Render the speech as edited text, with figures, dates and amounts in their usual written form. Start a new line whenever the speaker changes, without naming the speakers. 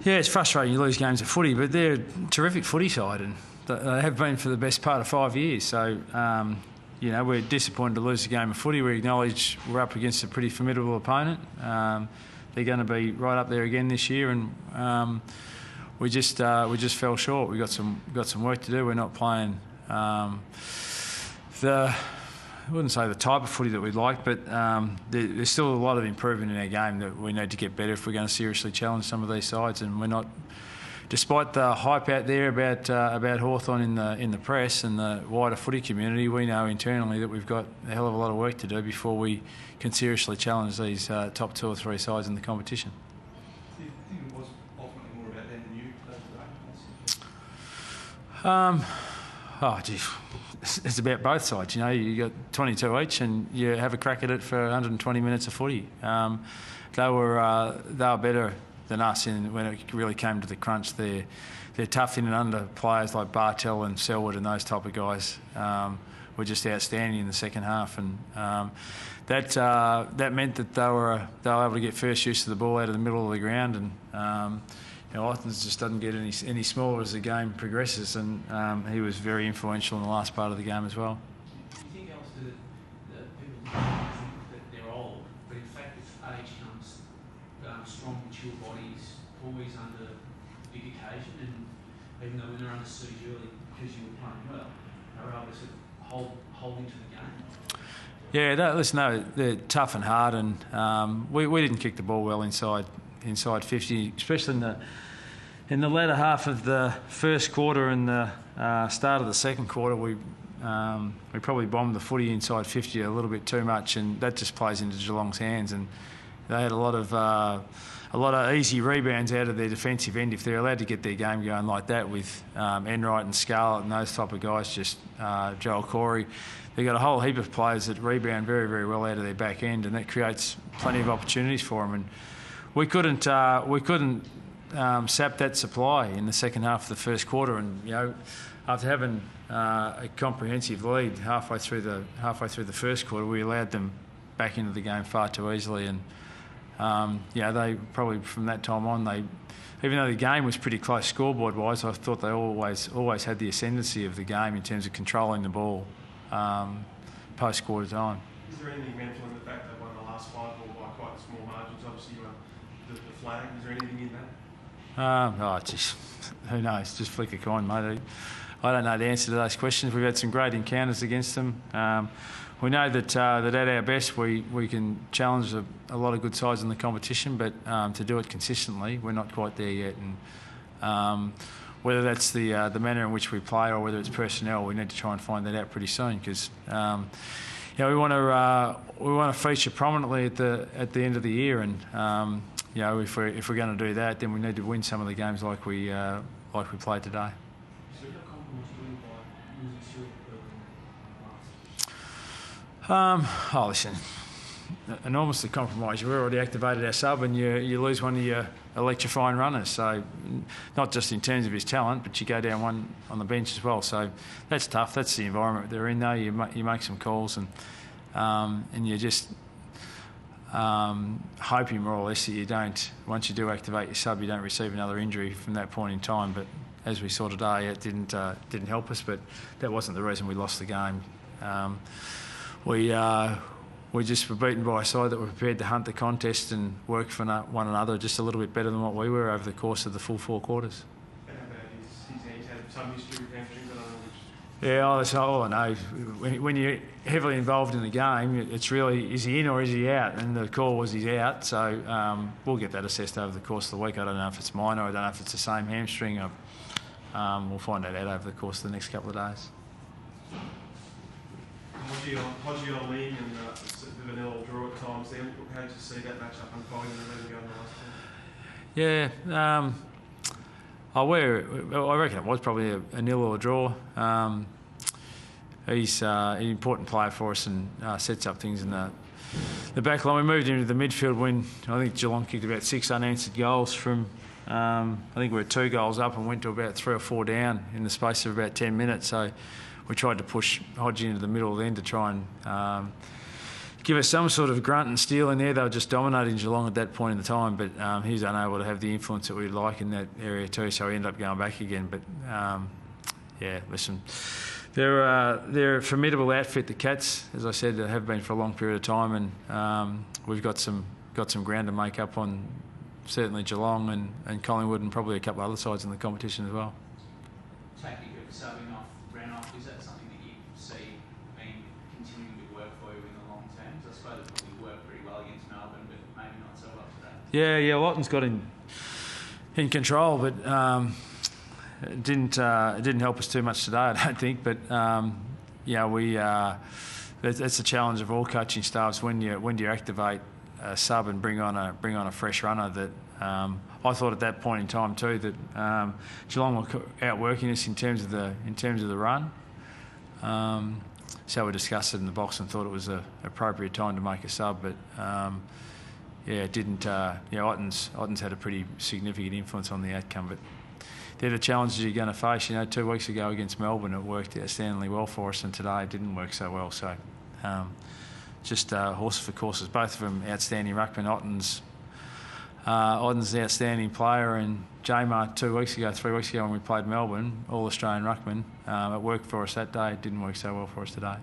Yeah, it's frustrating you lose games of footy, but they're a terrific footy side, and they have been for the best part of 5 years. So, we're disappointed to lose a game of footy. We acknowledge we're up against a pretty formidable opponent. They're going to be right up there again this year, and we just fell short. We got some work to do. We're not playing I wouldn't say the type of footy that we'd like, but there's still a lot of improvement in our game that we need to get better if we're going to seriously challenge some of these sides. And we're not, despite the hype out there about Hawthorn in the press and the wider footy community, we know internally that we've got a hell of a lot of work to do before we can seriously challenge these top 2 or 3 sides in the competition.
Do you think it was ultimately more about them than you
today? It's about both sides. You got 22 each, and you have a crack at it for 120 minutes of footy. They were better than us when it really came to the crunch. They're tough in and under players like Bartell and Selwood and those type of guys. Were just outstanding in the second half, and that meant that they were able to get first use of the ball out of the middle of the ground, and Hawthorns just doesn't get any smaller as the game progresses, and he was very influential in the last part of the game as well.
Do you think else that people think that they're old, but in fact as age comes, strong, mature bodies, always under big occasion, and even though when they're under siege early because you were playing well, they were able to sort of hold into the game?
Yeah, they're tough and hard, and we didn't kick the ball well inside 50, especially in the latter half of the first quarter and the start of the second quarter. We probably bombed the footy inside 50 a little bit too much, and that just plays into Geelong's hands. And they had a lot of easy rebounds out of their defensive end. If they're allowed to get their game going like that with Enright and Scarlett and those type of guys, just Joel Corey, they've got a whole heap of players that rebound very, very well out of their back end, and that creates plenty of opportunities for them. And we couldn't sap that supply in the second half of the first quarter, and after having a comprehensive lead halfway through the first quarter, we allowed them back into the game far too easily, and they probably from that time on, even though the game was pretty close scoreboard wise, I thought they always had the ascendancy of the game in terms of controlling the ball post quarter time.
Is there anything mental in the fact that won the last 5 or by quite small margins? Obviously you won the flag. Is there anything in that?
Who knows? Just flick a coin, mate. I don't know the answer to those questions. We've had some great encounters against them. We know that at our best we can challenge a lot of good sides in the competition, but to do it consistently, we're not quite there yet. And whether that's the manner in which we play or whether it's personnel, we need to try and find that out pretty soon, because we want to feature prominently at the end of the year, and if we're going to do that, then we need to win some of the games like we played today. Listen, enormously compromised. We've already activated our sub, and you lose one of your electrifying runners. So not just in terms of his talent, but you go down one on the bench as well. So that's tough. That's the environment they're in, though. You make some calls, and you just hoping more or less that you don't. Once you do activate your sub, you don't receive another injury from that point in time. But as we saw today, it didn't help us. But that wasn't the reason we lost the game. We just were beaten by a side that were prepared to hunt the contest and work for one another just a little bit better than what we were over the course of the full 4 quarters.
And how about he's had some history with hamstrings? I don't know which.
Yeah, that's all I know. When you're heavily involved in the game, it's really, is he in or is he out? And the call was he's out, so we'll get that assessed over the course of the week. I don't know if it's minor, I don't know if it's the same hamstring. We'll find that out over the course of the next couple of days.
Hodgie on lean and the vanilla draw at times then. How did you see that match up unfolding and then go on the last time?
Yeah, I reckon it was probably a nil or a draw. He's an important player for us and sets up things in the back line. We moved into the midfield when I think Geelong kicked about 6 unanswered goals from, I think we were 2 goals up and went to about 3 or 4 down in the space of about 10 minutes. So we tried to push Hodgie into the middle then to try and give us some sort of grunt and steal in there. They were just dominating Geelong at that point in the time, but he was unable to have the influence that we'd like in that area too, so he ended up going back again. But yeah, listen, they're a formidable outfit, the Cats, as I said, they have been for a long period of time, and we've got some ground to make up on certainly Geelong and Collingwood and probably a couple of other sides in the competition as well.
Tactic of subbing off Renouf, is that something that you see being continuing to work for you in the long term? I suppose it probably worked pretty well against Melbourne, but maybe not so well today.
Yeah, Lawton's got in control, but it didn't help us too much today, I don't think. But that's the challenge of all coaching staffs when you activate a sub and bring on a fresh runner. That I thought at that point in time too that Geelong were outworking us in terms of the run. So we discussed it in the box and thought it was an appropriate time to make a sub, but it didn't. Otten's had a pretty significant influence on the outcome, but they're the challenges you're going to face. 2 weeks ago against Melbourne, it worked outstandingly well for us, and today it didn't work so well. So just horses for courses. Both of them outstanding ruckman. Otten's an outstanding player, and Jamar 3 weeks ago when we played Melbourne, all Australian ruckman. It worked for us that day. It didn't work so well for us today.